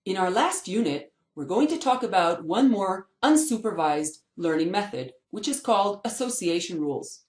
In our last unit, we're going to talk about one more unsupervised learning method, which is called association rules.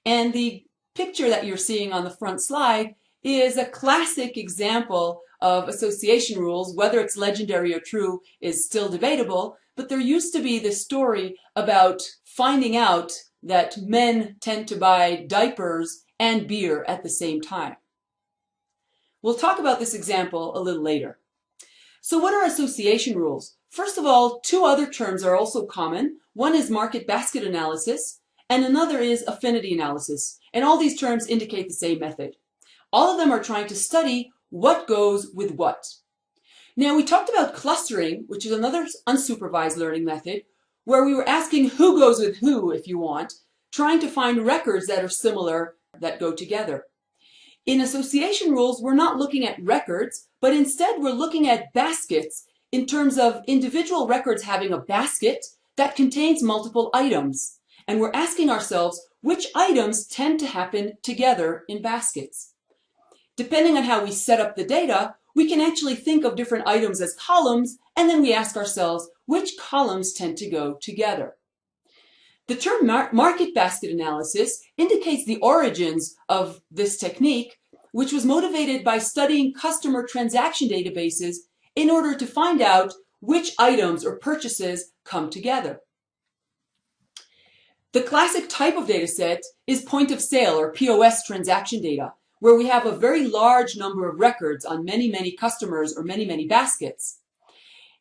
And the picture that you're seeing on the front slide is a classic example of association rules. Whether it's legendary or true is still debatable, but there used to be this story about finding out that men tend to buy diapers and beer at the same time. We'll talk about this example a little later. So what are association rules? First of all, two other terms are also common. One is market basket analysis, and another is affinity analysis. And all these terms indicate the same method. All of them are trying to study what goes with what. Now, we talked about clustering, which is another unsupervised learning method, where we were asking who goes with who, if you want, trying to find records that are similar that go together. In association rules, we're not looking at records, but instead we're looking at baskets in terms of individual records having a basket that contains multiple items. And we're asking ourselves which items tend to happen together in baskets. Depending on how we set up the data, we can actually think of different items as columns, and then we ask ourselves which columns tend to go together. The term market basket analysis indicates the origins of this technique, which was motivated by studying customer transaction databases in order to find out which items or purchases come together. The classic type of data set is point of sale or POS transaction data, where we have a very large number of records on many customers or many baskets.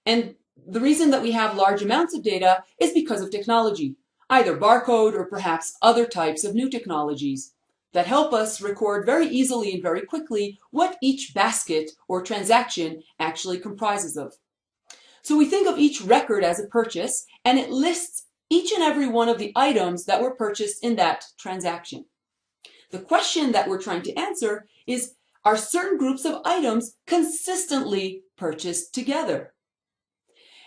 And the reason that we have large amounts of data is because of technology, either barcode or perhaps other types of new technologies that help us record very easily and very quickly what each basket or transaction actually comprises of. So we think of each record as a purchase, and it lists each and every one of the items that were purchased in that transaction. The question that we're trying to answer is, are certain groups of items consistently purchased together?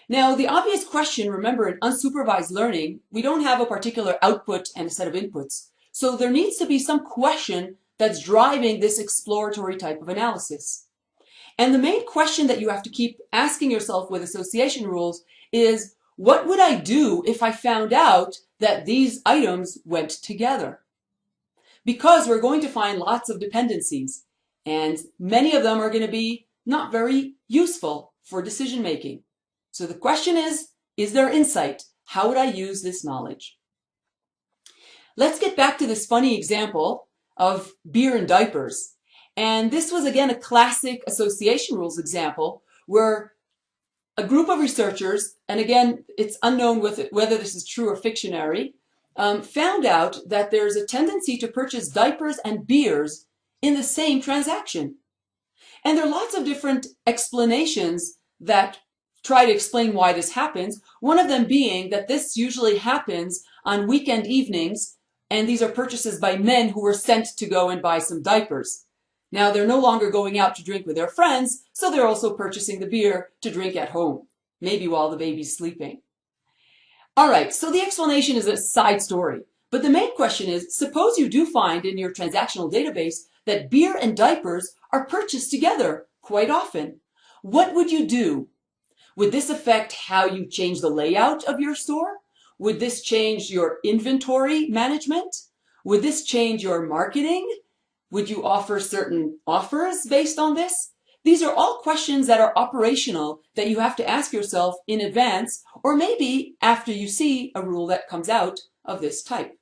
Now, the obvious question, remember, in unsupervised learning, we don't have a particular output and a set of inputs. So there needs to be some question that's driving this exploratory type of analysis. And the main question that you have to keep asking yourself with association rules is, what would I do if I found out that these items went together? Because we're going to find lots of dependencies, and many of them are going to be not very useful for decision making. So the question is there insight? How would I use this knowledge? Let's get back to this funny example of beer and diapers. And this was, again, a classic association rules example where a group of researchers, and again, it's unknown whether this is true or fictionary, found out that there's a tendency to purchase diapers and beers in the same transaction. And there are lots of different explanations that try to explain why this happens. One of them being that this usually happens on weekend evenings, and these are purchases by men who were sent to go and buy some diapers. Now, they're no longer going out to drink with their friends, so they're also purchasing the beer to drink at home, maybe while the baby's sleeping. All right, so the explanation is a side story. But the main question is, suppose you do find in your transactional database that beer and diapers are purchased together quite often. What would you do? Would this affect how you change the layout of your store? Would this change your inventory management? Would this change your marketing? Would you offer certain offers based on this? These are all questions that are operational that you have to ask yourself in advance, or maybe after you see a rule that comes out of this type.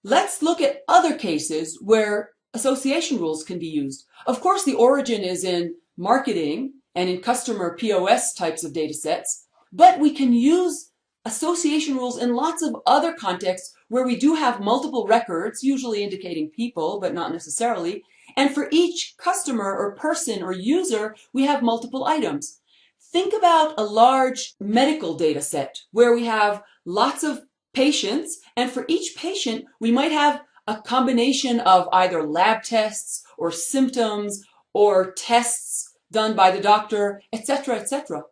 Let's look at other cases where association rules can be used. Of course, the origin is in marketing and in customer POS types of data sets, but we can use association rules in lots of other contexts where we do have multiple records, usually indicating people, but not necessarily. And for each customer or person or user, we have multiple items. Think about a large medical data set where we have lots of patients, and for each patient, we might have a combination of either lab tests or symptoms or tests done by the doctor, etc., etc.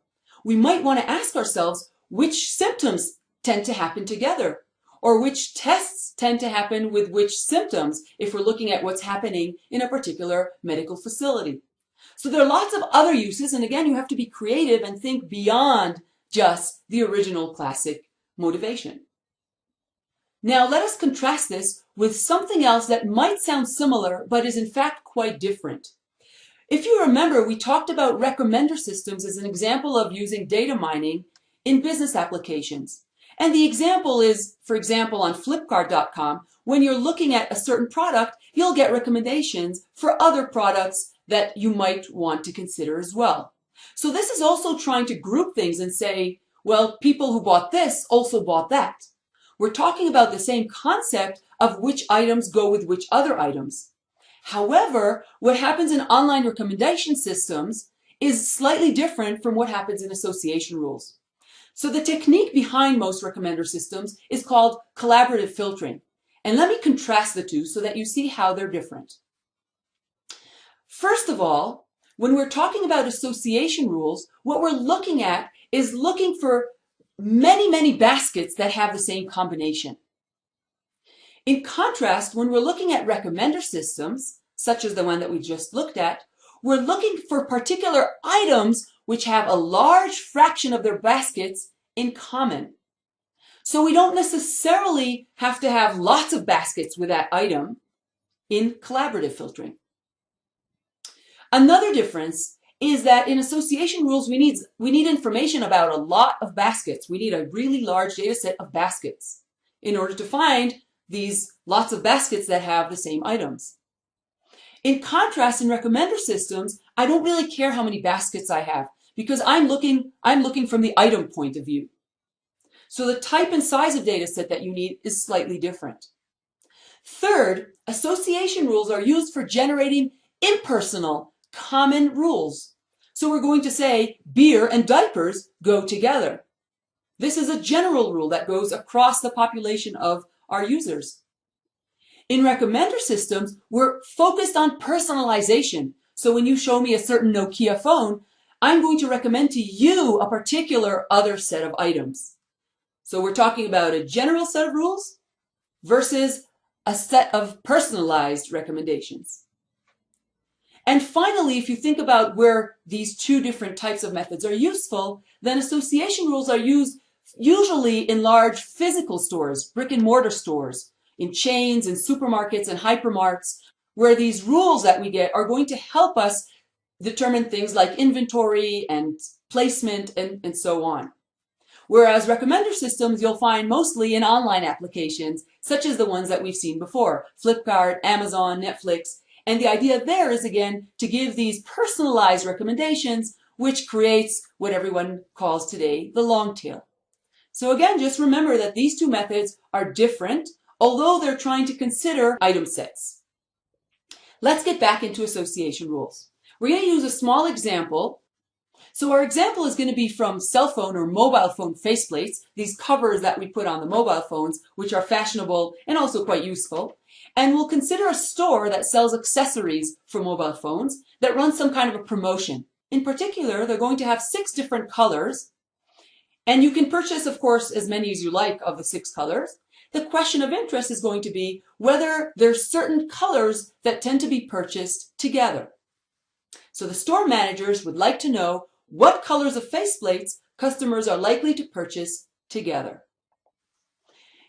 We might want to ask ourselves which symptoms tend to happen together, or which tests tend to happen with which symptoms if we're looking at what's happening in a particular medical facility. So there are lots of other uses, and again, you have to be creative and think beyond just the original classic motivation. Now let us contrast this with something else that might sound similar, but is in fact quite different. If you remember, we talked about recommender systems as an example of using data mining in business applications. And the example is, for example, on Flipkart.com, when you're looking at a certain product, you'll get recommendations for other products that you might want to consider as well. So this is also trying to group things and say, well, people who bought this also bought that. We're talking about the same concept of which items go with which other items. However, what happens in online recommendation systems is slightly different from what happens in association rules. So the technique behind most recommender systems is called collaborative filtering. And let me contrast the two so that you see how they're different. First of all, when we're talking about association rules, what we're looking at is looking for many baskets that have the same combination. In contrast, when we're looking at recommender systems, such as the one that we just looked at, we're looking for particular items which have a large fraction of their baskets in common. So we don't necessarily have to have lots of baskets with that item in collaborative filtering. Another difference is that in association rules, we need information about a lot of baskets. We need a really large data set of baskets in order to find these lots of baskets that have the same items. In contrast, in recommender systems, I don't really care how many baskets I have because I'm looking from the item point of view. So the type and size of data set that you need is slightly different. Third, association rules are used for generating impersonal, common rules. So we're going to say beer and diapers go together. This is a general rule that goes across the population of our users. In recommender systems, we're focused on personalization. So when you show me a certain Nokia phone, I'm going to recommend to you a particular other set of items. So we're talking about a general set of rules versus a set of personalized recommendations. And finally, if you think about where these two different types of methods are useful, then association rules are used usually in large physical stores, brick and mortar stores, in chains, in supermarkets and hypermarts, where these rules that we get are going to help us determine things like inventory and placement and so on. Whereas recommender systems you'll find mostly in online applications, such as the ones that we've seen before, Flipkart, Amazon, Netflix. And the idea there is, again, to give these personalized recommendations, which creates what everyone calls today the long tail. So again, just remember that these two methods are different, although they're trying to consider item sets. Let's get back into association rules. We're going to use a small example. So our example is going to be from cell phone or mobile phone faceplates, these covers that we put on the mobile phones, which are fashionable and also quite useful. And we'll consider a store that sells accessories for mobile phones that runs some kind of a promotion. In particular, they're going to have 6 different colors. And you can purchase, of course, as many as you like of the 6 colors. The question of interest is going to be whether there's certain colors that tend to be purchased together. So the store managers would like to know what colors of faceplates customers are likely to purchase together.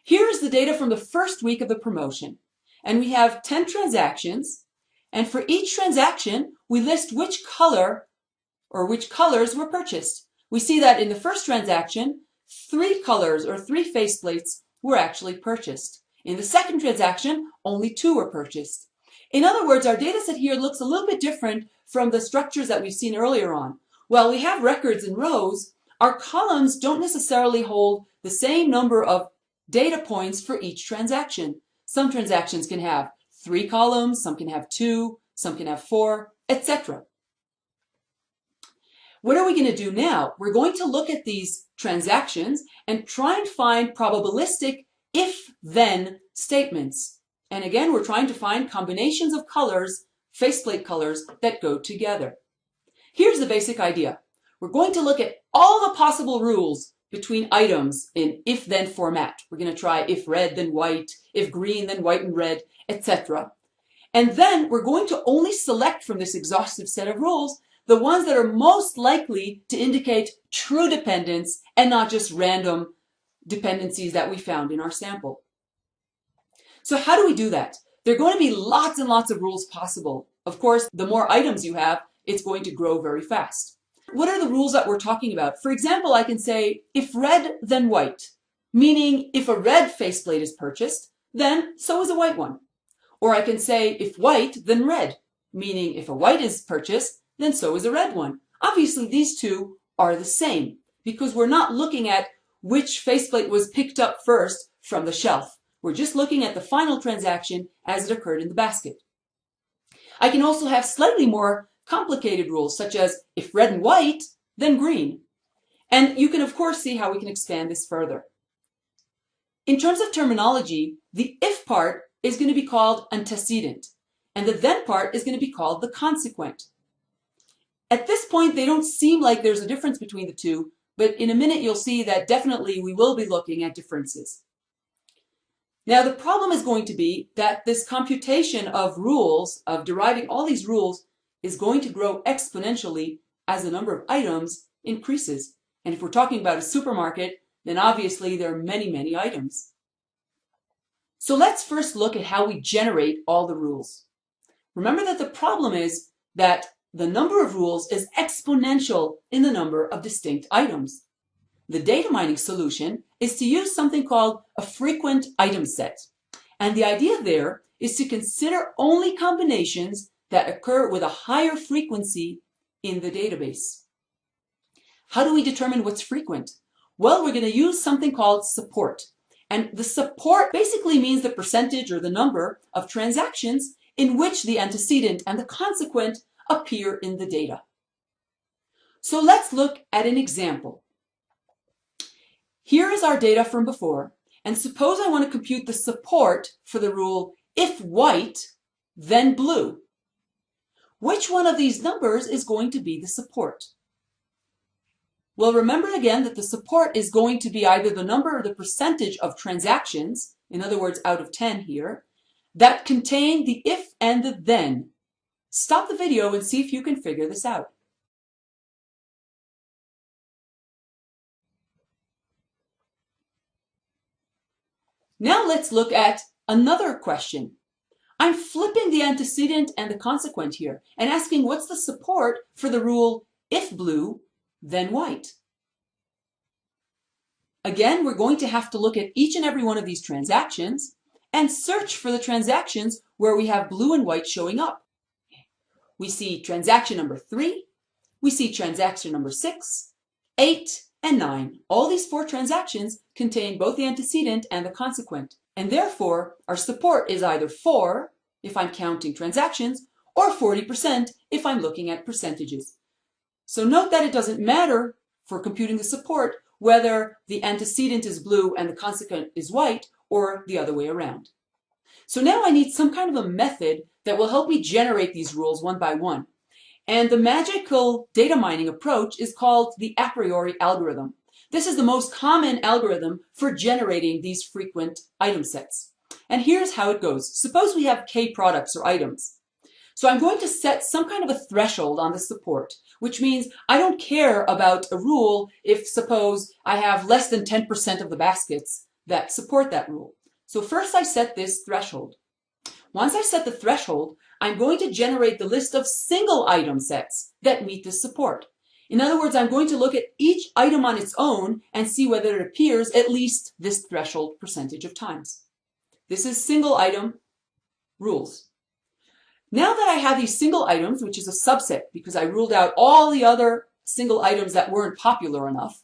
Here is the data from the first week of the promotion. And we have 10 transactions. And for each transaction, we list which color or which colors were purchased. We see that in the first transaction, 3 colors or 3 faceplates were actually purchased. In the second transaction, only 2 were purchased. In other words, our data set here looks a little bit different from the structures that we've seen earlier on. While we have records in rows, our columns don't necessarily hold the same number of data points for each transaction. Some transactions can have 3 columns, some can have 2, some can have 4, etc. What are we going to do now? We're going to look at these transactions and try and find probabilistic if-then statements. And again, we're trying to find combinations of colors, faceplate colors, that go together. Here's the basic idea. We're going to look at all the possible rules between items in if-then format. We're going to try if red, then white, if green, then white and red, etc. And then we're going to only select from this exhaustive set of rules the ones that are most likely to indicate true dependence and not just random dependencies that we found in our sample. So how do we do that? There are going to be lots and lots of rules possible. Of course, the more items you have, it's going to grow very fast. What are the rules that we're talking about? For example, I can say, if red, then white, meaning if a red faceplate is purchased, then so is a white one. Or I can say, if white, then red, meaning if a white is purchased, then so is a red one. Obviously, these two are the same because we're not looking at which faceplate was picked up first from the shelf. We're just looking at the final transaction as it occurred in the basket. I can also have slightly more complicated rules, such as if red and white, then green. And you can, of course, see how we can expand this further. In terms of terminology, the if part is going to be called antecedent, and the then part is going to be called the consequent. At this point, they don't seem like there's a difference between the two, but in a minute you'll see that definitely we will be looking at differences. Now, the problem is going to be that this computation of rules, of deriving all these rules, is going to grow exponentially as the number of items increases. And if we're talking about a supermarket, then obviously there are many, many items. So let's first look at how we generate all the rules. Remember that the problem is that the number of rules is exponential in the number of distinct items. The data mining solution is to use something called a frequent item set. And the idea there is to consider only combinations that occur with a higher frequency in the database. How do we determine what's frequent? Well, we're going to use something called support. And the support basically means the percentage or the number of transactions in which the antecedent and the consequent appear in the data. So let's look at an example. Here is our data from before, and suppose I want to compute the support for the rule if white, then blue. Which one of these numbers is going to be the support? Well, remember again that the support is going to be either the number or the percentage of transactions, in other words, out of 10 here, that contain the if and the then. Stop the video and see if you can figure this out. Now let's look at another question. I'm flipping the antecedent and the consequent here and asking what's the support for the rule if blue, then white. Again, we're going to have to look at each and every one of these transactions and search for the transactions where we have blue and white showing up. We see transaction number 3, we see transaction number 6, 8, and 9. All these 4 transactions contain both the antecedent and the consequent. And therefore, our support is either 4 if I'm counting transactions or 40% if I'm looking at percentages. So note that it doesn't matter for computing the support whether the antecedent is blue and the consequent is white or the other way around. So now I need some kind of a method that will help me generate these rules one by one. And the magical data mining approach is called the a priori algorithm. This is the most common algorithm for generating these frequent item sets. And here's how it goes. Suppose we have K products or items. So I'm going to set some kind of a threshold on the support, which means I don't care about a rule if, suppose, I have less than 10% of the baskets that support that rule. So first I set this threshold. Once I set the threshold, I'm going to generate the list of single item sets that meet this support. In other words, I'm going to look at each item on its own and see whether it appears at least this threshold percentage of times. This is single item rules. Now that I have these single items, which is a subset because I ruled out all the other single items that weren't popular enough,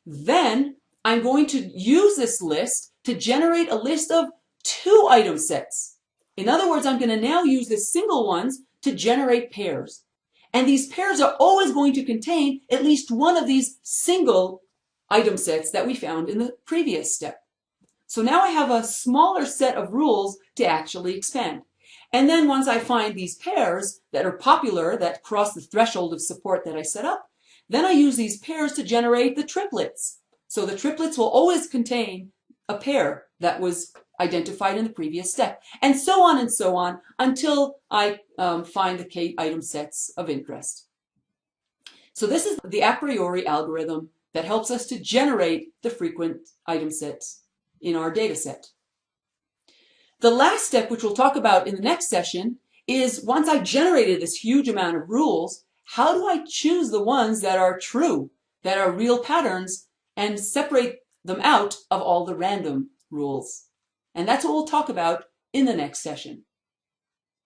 then I'm going to use this list to generate a list of 2 item sets. In other words, I'm going to now use the single ones to generate pairs. And these pairs are always going to contain at least one of these single item sets that we found in the previous step. So now I have a smaller set of rules to actually expand. And then once I find these pairs that are popular, that cross the threshold of support that I set up, then I use these pairs to generate the triplets. So the triplets will always contain a pair that was identified in the previous step, and so on until I find the k item sets of interest. So this is the a priori algorithm that helps us to generate the frequent item sets in our data set. The last step, which we'll talk about in the next session, is once I've generated this huge amount of rules, how do I choose the ones that are true, that are real patterns, and separate them out of all the random rules? And that's what we'll talk about in the next session.